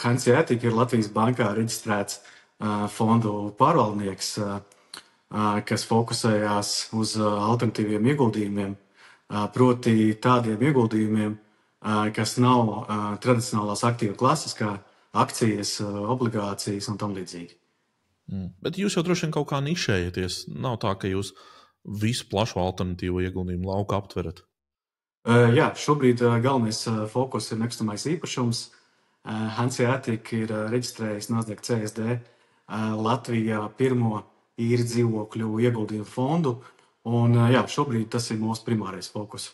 Hanseatic ir Latvijas bankā reģistrēts fondu pārvaldnieks, kas fokusējās uz alternatīviem ieguldījumiem, proti tādiem ieguldījumiem, kas nav tradicionālās aktīvu klases, kā akcijas, obligācijas un tam līdzīgi. Bet jūs jau droši vien kaut kā nišējaties. Nav tā, ka jūs visu plašu alternatīvu ieguldījumu lauku aptverat. Jā, šobrīd galvenais fokus ir nekustamais īpašums. Hanseatic ir reģistrējis Nasdaq CSD Latvijā pirmo īri dzīvokļu ieguldījumu fondu. Un jā, šobrīd tas ir mūsu primārais fokus.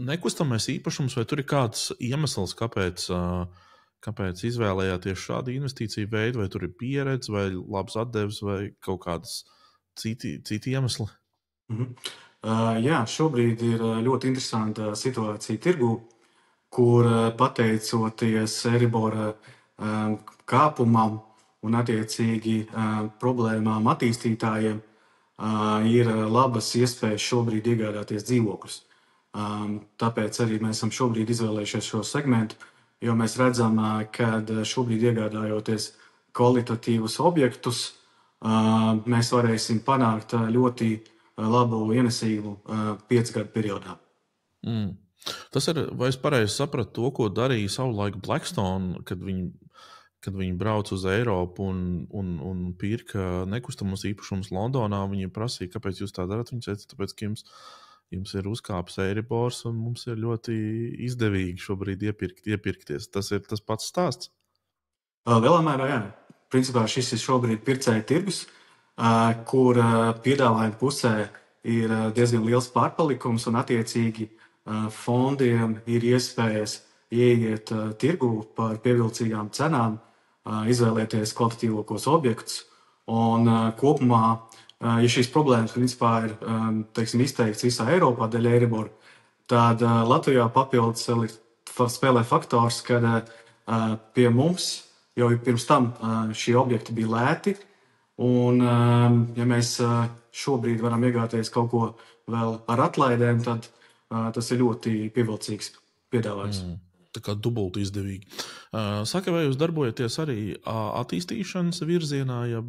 Nekustamais īpašums, vai tur ir kāds iemesls, kāpēc izvēlējāties šādu investīciju veidu, vai tur ir pieredze, vai labs atdevis, vai kaut kādas citi iemesli? Jā, šobrīd ir ļoti interesanta situācija tirgū, kur pateicoties Euribora kāpumam un attiecīgi problēmām attīstītājiem, ir labas iespējas šobrīd iegādāties dzīvokļus. Tāpēc arī mēs esam šobrīd izvēlējušies šo segmentu, jo mēs redzam, ka šobrīd iegādājoties kvalitatīvus objektus, mēs varēsim panākt ļoti labu ienesību 5 gadu periodā. Tas ir, vai es pareizi sapratu to, ko darīja savulaik Blackstone, kad viņi brauca uz Eiropu un pirka nekustamos īpašumus Londonā. Viņi prasīja, kāpēc jūs tā darat. Viņi teica, tāpēc, ka jums ir uzkāpis Eiribors un mums ir ļoti izdevīgi šobrīd iepirkties. Tas ir tas pats stāsts? Lielā mērā, jā. Principā šis ir šobrīd pircēja tirgus, kur piedāvājuma pusē ir diezgan liels pārpalikums un attiecīgi fondiem ir iespējas ieiet tirgu par pievilcīgām cenām, izvēlēties kvalitatīvākos objektus. Un kopumā, ja šīs problēmas principā ir izteikts visā Eiropā dēļ Eiribora, tad Latvijā papildus spēlē faktors, kad pie mums jau pirms tam šie objekti bija lēti. Un, ja mēs šobrīd varam iegādāties kaut ko vēl ar atlaidēm, tad tas ir ļoti pievilcīgs piedāvājums. Tā kā dubulti izdevīgi. Saka, vai jūs darbojaties arī attīstīšanas virzienā, ja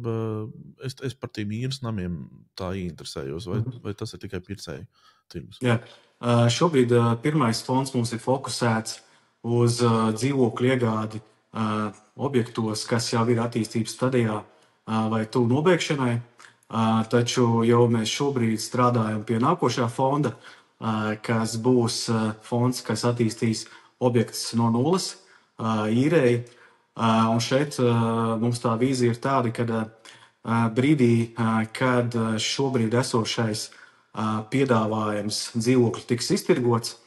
es par tiem īres namiem tā interesējos, vai tas ir tikai pircēju tirgus? Jā. Šobrīd pirmais fonds mums ir fokusēts uz dzīvokļu iegādi objektos, kas jau ir attīstības stadijā vai tuvu nobeigšanai, taču jau mēs šobrīd strādājam pie nākošā fonda, kas būs fonds, kas attīstīs objektus no nulles īrēji. Un šeit mums tā vīzija ir tāda, ka brīdī, kad šobrīd esošais piedāvājums dzīvokļu tiks iztirgots,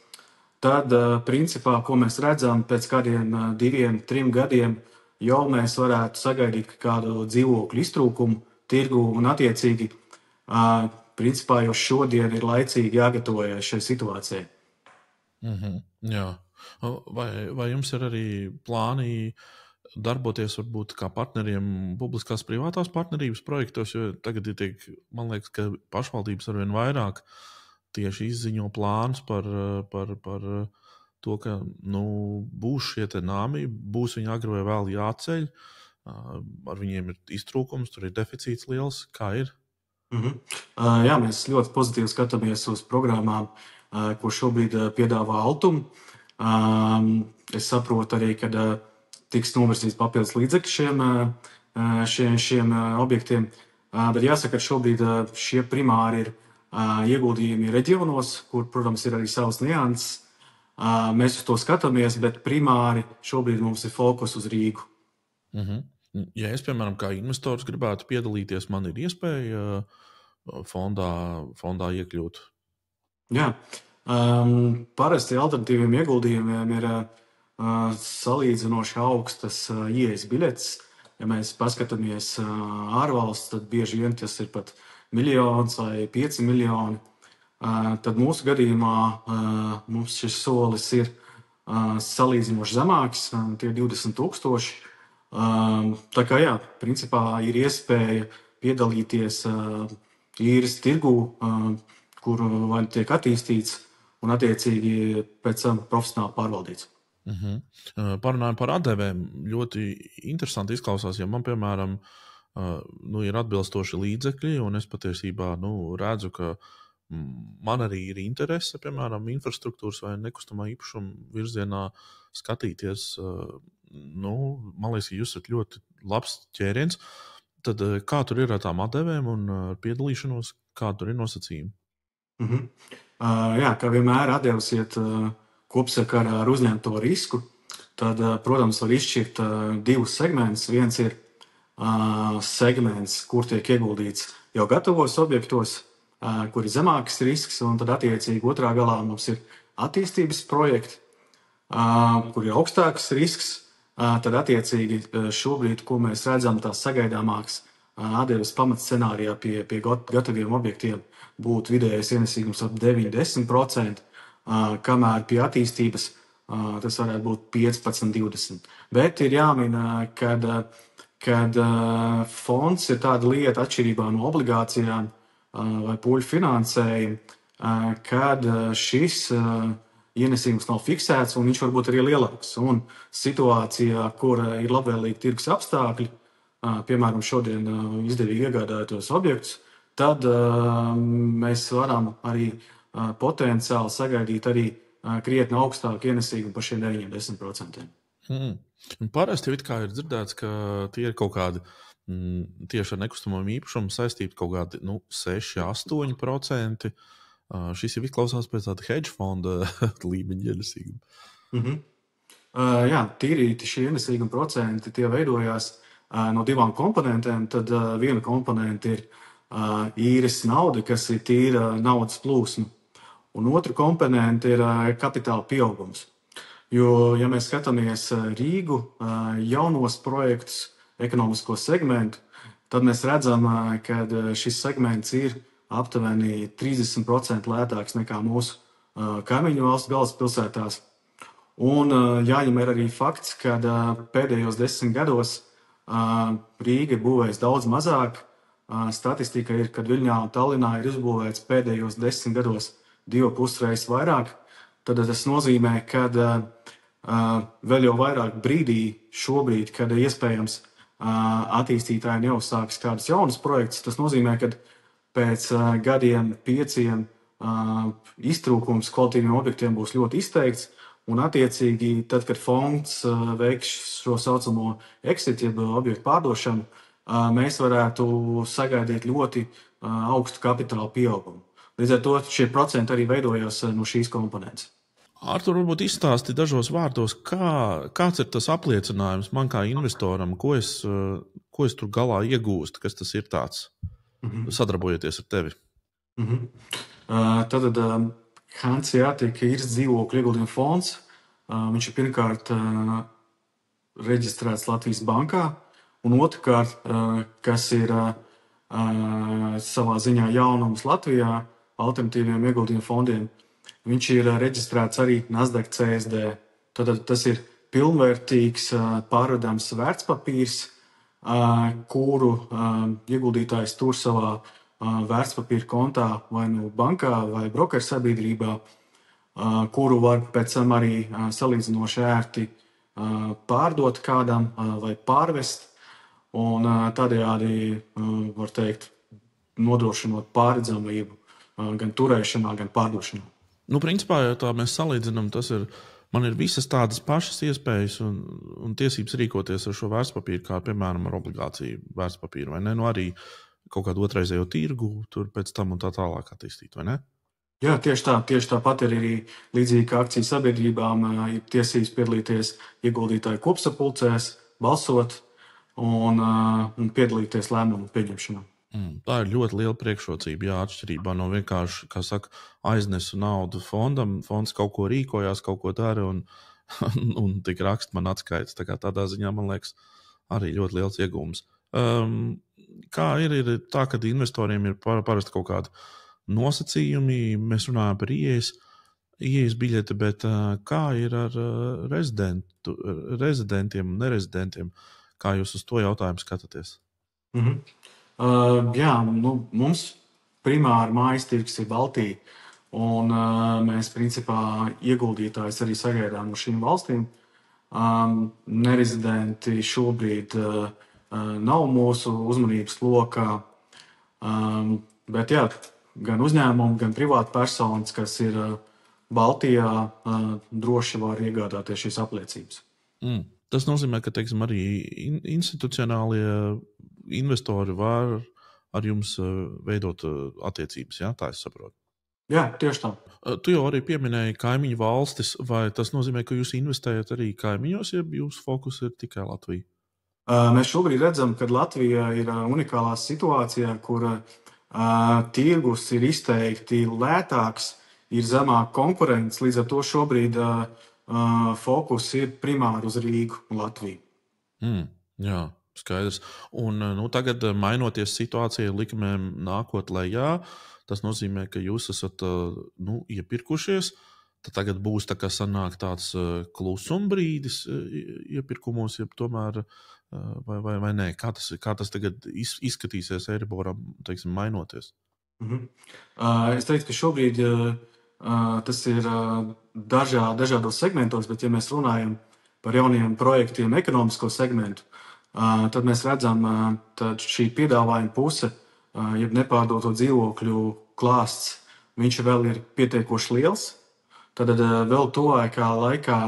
tad principā, ko mēs redzam pēc kādiem 2-3 gadiem, jau mēs varētu sagaidīt kādu dzīvokļu iztrūkumu tirgu un attiecīgi, principā jau šodien ir laicīgi jāgatavojas šai situācijai. Jā. Vai jums ir arī plāni darboties varbūt kā partneriem publiskās privātās partnerības projektos, jo tagad ir man liekas, ka pašvaldības arvien vairāk tieši izziņo plānus par to, ka būs šie te nami, būs viņi agri vai vēl jāceļ, ar viņiem ir iztrūkums, tur ir deficīts liels. Kā ir? Jā, mēs ļoti pozitīvi skatāmies uz programmām, ko šobrīd piedāvā Altum. Es saprotu arī, ka tiks novirzīts papildus līdzekļi šiem objektiem, bet jāsaka, ka šobrīd šie primāri ir ieguldījumi reģionos, kur, protams, ir arī savas nianses. Mēs uz to skatāmies, bet primāri šobrīd mums ir fokus uz Rīgu. Ja es, piemēram, kā investors gribētu piedalīties, man ir iespēja fondā iekļūt? Jā. Parasti alternatīviem ieguldījumiem ir salīdzinoši augstas ieejas biļetes. Ja mēs paskatāmies ārvalsts, tad bieži vien tas ir pat 1 miljons vai 5 miljoni. Tad mūsu gadījumā mums šis solis ir salīdzinoši zemāks, tie 20,000. Tā kā jā, principā ir iespēja piedalīties īres tirgū, kur vai tiek attīstīts un attiecīgi pēc tam profesionāli pārvaldīts. Parunājot par atdevēm, ļoti interesanti izklausās, ja man, piemēram, ir atbilstoši līdzekļi, un es patiesībā redzu, ka man arī ir interese, piemēram, infrastruktūras vai nekustamā īpašuma virzienā skatīties. Man liekas, ka jūs esat ļoti labs ķēriens. Tad kā tur ir ar tām atdevēm un piedalīšanos, kāda tur ir nosacījumi? Jā, kā vienmēr atdevs iet kopsakarā ar uzņemto risku, tad, protams, var izšķirt divus segmentus. Viens ir segments, kur tiek ieguldīts jau gatavos objektos, kur ir zemāks risks, un tad attiecīgi otrā galā mums ir attīstības projekti, kur ir augstāks risks. Tad attiecīgi šobrīd, ko mēs redzam, tās sagaidāmākas atdeves pamatscenārijā pie gataviem objektiem būtu vidējais ienesīgums ap 90%, kamēr pie attīstības tas varētu būt 15-20%. Bet ir jāmin, kad fonds ir tāda lieta atšķirībā no obligācijām vai pūļu finansējuma, kad šis ienesījums nav fiksēts un viņš var būt arī lielāks. Un situācijā, kur ir labvēlīgi tirgus apstākļi, piemēram, šodien izdevīgi iegādājoties objektus, tad mēs varam arī potenciāli sagaidīt arī krietni augstāku ienesīgumu par šiem 90%. Parasti ir dzirdēts, ka tie ir kaut kādi tieši ar nekustamo īpašumu saistīti kaut kādi 6-8%. Šis jau izklausās pēc tāda hedge fonda līmeņa ienesīguma. Jā, tīrīti šie ienesīguma procenti tie veidojās no divām komponentēm. Tad viena komponente ir īres nauda, kas ir tīra naudas plūsma, un otra komponente ir kapitāla pieaugums. Jo, ja mēs skatāmies Rīgu, jaunos projektus, ekonomisko segmentu, tad mēs redzam, ka šis segments ir aptuveni 30% lētāks nekā mūsu kaimiņu valstu galvaspilsētās. Un jāņem arī fakts, ka pēdējos 10 gados Rīga ir būvējusi daudz mazāk. Statistika ir, ka Viļņā un Tallinā ir uzbūvēts pēdējos 10 gados 2,5 reizes vairāk. Tad tas nozīmē, ka vēl jau vairāk brīdī šobrīd, kad iespējams attīstītāji neuzsāks kādus jaunus projektus, tas nozīmē, ka pēc gadiem, 5 iztrūkums kvalitīviem objektiem būs ļoti izteikts, un attiecīgi, tad, kad fonds veiks šo saucamo exit, jeb objektu pārdošanu, mēs varētu sagaidīt ļoti augstu kapitāla pieaugumu. Līdz ar to šie procenti arī veidojās no šīs komponentes. Artur, varbūt izstāsti dažos vārdos, kāds ir tas apliecinājums man kā investoram, ko es tur galā iegūstu, kas tas ir tāds? Sadarbojoties ar tevi. Tad Hanseatic ir dzīvokļu ieguldījuma fonds. Viņš ir pirmkārt reģistrēts Latvijas bankā, un otrkārt, kas ir savā ziņā jaunums Latvijā alternatīviem ieguldījumu fondiem, viņš ir reģistrēts arī Nasdaq CSD. Tad tas ir pilnvērtīgs pārvedams vērtspapīrs, kuru ieguldītājs tur savā vērtspapīra kontā vai nu bankā vai brokeru sabiedrībā, kuru var pēc tam arī salīdzinoši ērti pārdot kādam vai pārvest, un tādējādi, var teikt, nodrošinot pārredzamību gan turēšanā, gan pārdošanā. Principā, ja tā mēs salīdzinām, man ir visas tādas pašas iespējas un tiesības rīkoties ar šo vērtspapīru, kā piemēram ar obligāciju vērtspapīru, vai ne? Arī kaut kādu otrreizējo tirgu, tur pēc tam un tā tālāk attīstīt, vai ne? Jā, tieši tāpat arī līdzīgi kā akciju sabiedrībām ir tiesības piedalīties ieguldītāju kopsapulcēs, balsot un piedalīties lēmumu pieņemšanā. Tā ir ļoti liela priekšrocība, atšķirībā no vienkārši, kā saka, aiznesu naudu fondam. Fonds kaut ko rīkojās, kaut ko dara un tik raksta man atskaites. Tādā ziņā, man liekas, arī ļoti liels iegūms. Kā ir tā, kad investoriem ir parasti kaut kādi nosacījumi, mēs runājam par ieejas biļeti, bet kā ir ar rezidentiem un nerezidentiem? Kā jūs uz to jautājumu skatāties? Jā, mums primāri mājas tirgus ir Baltija, Un mēs principā ieguldītājus arī sagaidām no šīm valstīm. Nerezidenti šobrīd nav mūsu uzmanības lokā, bet jā, gan uzņēmumi, gan privāti personas, kas ir Baltijā, droši var iegādāties šīs apliecības. Tas nozīmē, ka teiksim, arī institucionālie investori var ar jums veidot attiecības, ja? Tā es saprotu. Jā, tieši tā. Tu jau arī pieminēji kaimiņu valstis, vai tas nozīmē, ka jūs investējat arī kaimiņos, ja jūsu fokus ir tikai Latvija? Mēs šobrīd redzam, ka Latvija ir unikālā situācijā, kur tirgus ir izteikti lētāks, ir zemāka konkurence. Līdz ar to šobrīd fokus ir primāri uz Rīgu un Latviju. Jā, skaidrs. Un tagad, mainoties situācijai, likmēm nākot lejā, tas nozīmē, ka jūs esat iepirkušies. Tad tagad būs tā, sanāk tāds klusuma brīdis iepirkumos, ja tomēr, vai nē? Kā tas tagad izskatīsies Eiriboram, teiksim, mainoties? Es teiktu, ka šobrīd tas ir dažādos segmentos, bet ja mēs runājam par jauniem projektiem ekonomisko segmentu, tad mēs redzam, ka šī piedāvājuma puse, jeb nepārdoto dzīvokļu klāsts, viņš vēl ir pietiekoši liels. Tad vēl tuvākā laikā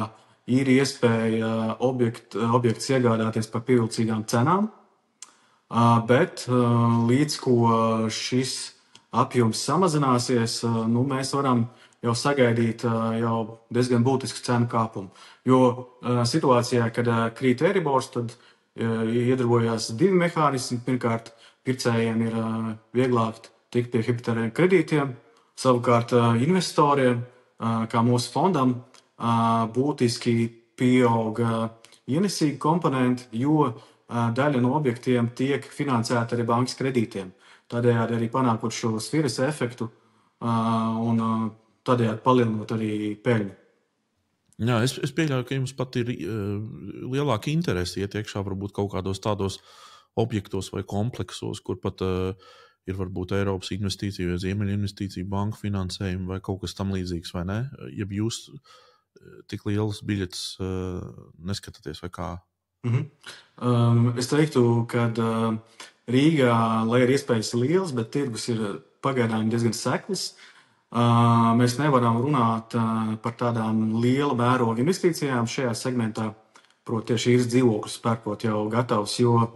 ir iespēja objekts iegādāties par pievilcīgām cenām, bet līdz ko šis apjoms samazināsies, mēs varam jau sagaidīt jau diezgan būtisku cenu kāpumu. Jo situācijā, kad krīt Eiribors, tad iedarbojās divi mehānismi. Pirmkārt, pircējiem ir vieglāk tikt pie hipotekāriem kredītiem, savukārt investoriem, kā mūsu fondam, būtiski pieauga ienesīga komponenti, jo daļa no objektiem tiek finansēta arī bankas kredītiem. Tādējādi arī panākot šo sviras efektu un tādējādi palielinot arī peļņu. Jā, es pieļauju, ka jums pat ir lielāka interese iet iekšā varbūt kaut kādos tādos objektos vai kompleksos, kur pat ir varbūt Eiropas investīciju vai Ziemeļu investīciju banku finansējumi vai kaut kas tam līdzīgs, vai ne? Ja jūs tik lielas biļetes neskatāties vai kā? Es teiktu, ka Rīgā, lai ir iespējas lielas, bet tirgus ir pagaidām diezgan sekls, mēs nevaram runāt par tādām liela mēroga investīcijām šajā segmentā, proti tieši īres dzīvokļus pērkot jau gatavs, jo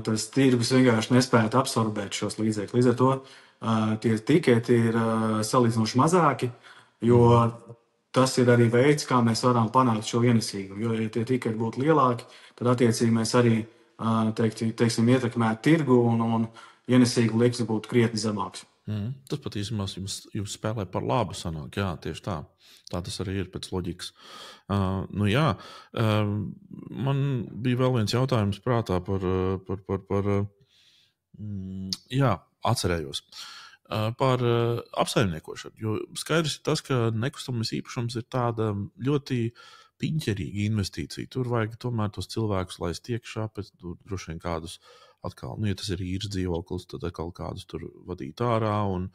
tas tirgus vienkārši nespēja absorbēt šos līdzekļus. Līdz ar to tie tiketi ir salīdzinoši mazāki, jo tas ir arī veids, kā mēs varam panākt šo ienesīgumu. Jo, ja tie tiketi būtu lielāki, tad attiecīgi mēs arī ietekmētu tirgu un ienesīgu likmes būtu krietni zemāks. Tas pat īstenībā jums spēlē par labu sanāk. Jā, tieši tā. Tā tas arī ir pēc loģikas. Man bija vēl viens jautājums prātā atcerējos. Par apsaimniekošanu. Jo skaidrs ir tas, ka nekustamais īpašums ir tāda ļoti piņķerīga investīcija. Tur vajag tomēr tos cilvēkus laist iekšā, pēc droši vien kādus atkal, ja tas ir īres dzīvoklis, tad atkal kādus tur vadīt ārā un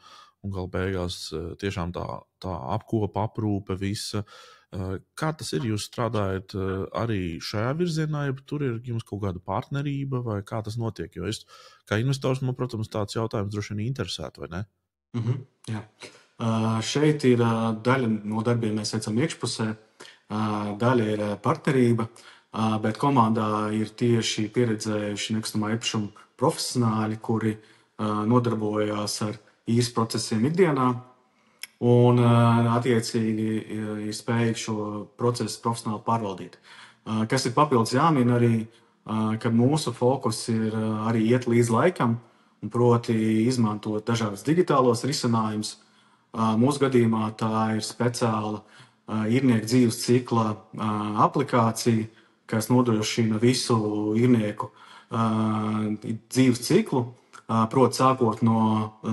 gal beigās tiešām tā apkopa, aprūpe, visa. Kā tas ir? Jūs strādājat arī šajā virzienā, ja tur ir jums kaut kāda partnerība vai kā tas notiek? Jo es, kā investors, man, protams, tāds jautājums droši vien interesētu, vai ne? Jā. Šeit ir daļa no darbiem mēs veicam iekšpusē, daļa ir partnerība, bet komandā ir tieši pieredzējuši nekustamā īpašuma profesionāļi, kuri nodarbojās ar īres procesiem ikdienā un attiecīgi ir spējīgi šo procesu profesionāli pārvaldīt. Kas ir papildus jāmin arī, ka mūsu fokus ir arī iet līdz laikam, un proti izmantot dažādas digitālos risinājumus. Mūsu gadījumā tā ir speciāla īrnieku dzīves cikla aplikācija, kas nodrošina visu īrnieku dzīves ciklu, proti sākot no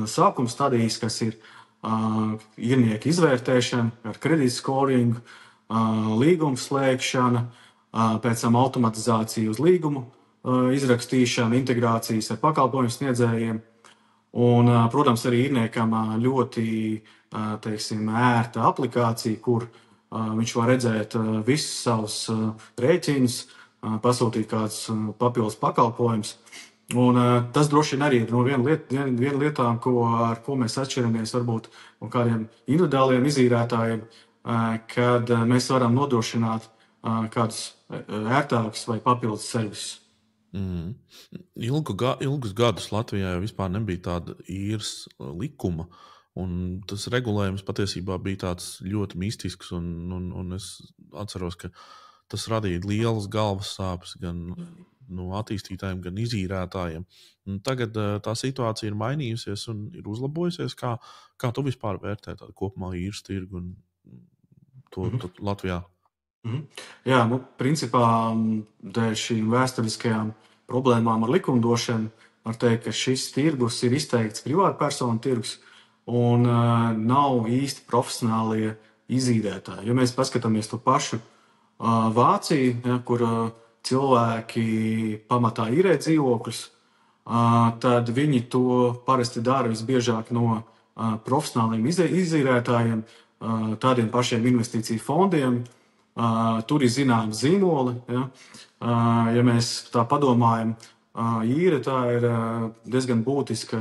sākuma stadijas, kas ir īrnieku izvērtēšana ar kredītskoringu, līgumu slēgšana, pēc tam automatizācija uz līgumu izrakstīšana, integrācijas ar pakalpojumu sniedzējiem. Un, protams, arī īrniekam ļoti teiksim, ērta aplikācija, kur viņš var redzēt visus savus rēķinus, pasūtīt kādus papildus pakalpojumus. Un, tas droši vien arī ir no viena lietām, ar ko mēs atšķiramies varbūt no kādiem individuāliem izīrētājiem, kad mēs varam nodrošināt kādus ērtākus vai papildus servisus. Ilgus gadus Latvijā jau vispār nebija tāda īres likuma, un tas regulējums patiesībā bija tāds ļoti mistisks, un es atceros, ka tas radīja lielas galvas sāpes gan attīstītājiem, gan izīrētājiem. Un tagad tā situācija ir mainījusies un ir uzlabojusies. Kā tu vispār vērtē tādu kopumā īres tirgu un to Latvijā? Jā, principā dēļ šīm vēsturiskajām problēmām ar likumdošanu var teikt, ka šis tirgus ir izteikts privātpersonu tirgus un nav īsti profesionālie izīrētāji. Ja mēs paskatāmies to pašu Vāciju, ja, kur cilvēki pamatā īrē dzīvokļus, tad viņi to parasti dara visbiežāk no profesionāliem izīrētājiem, tādiem pašiem investīciju fondiem. Tur ir zināms zīmoli. Ja, ja mēs tā padomājam, īre tā ir diezgan būtiska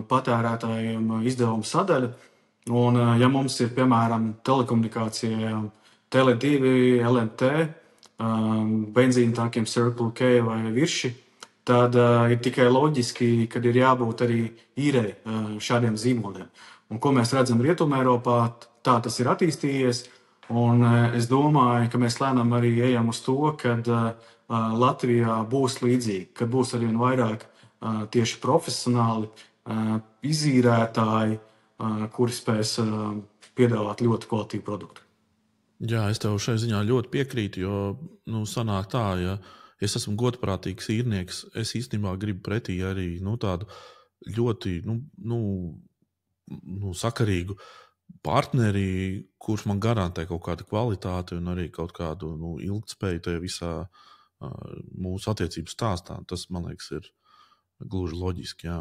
patērētājiem izdevuma sadaļa. Un, ja mums ir, piemēram, telekomunikācija Tele2, LMT, benzīna tankiem Circle K vai virši, tad ir tikai loģiski, kad ir jābūt arī īrei šādiem zīmoliem. Un ko mēs redzam Rietumē Eiropā, tā tas ir attīstījies. Un es domāju, ka mēs lēnām arī ejam uz to, kad Latvijā būs līdzīgi, kad būs arvien vairāk tieši profesionāli izīrētāji, kuri spēs piedāvāt ļoti kvalitīvu produktu. Jā, es tev šai ziņā ļoti piekrītu, jo sanāk tā, ja es esmu godprātīgs īrnieks, es īstenībā gribu pretī arī tādu ļoti sakarīgu partneri, kurš man garantē kaut kādu kvalitāti un arī kaut kādu ilgtspēju tajā visā mūsu attiecību stāstā. Tas, man liekas, ir gluži loģiski. Jā.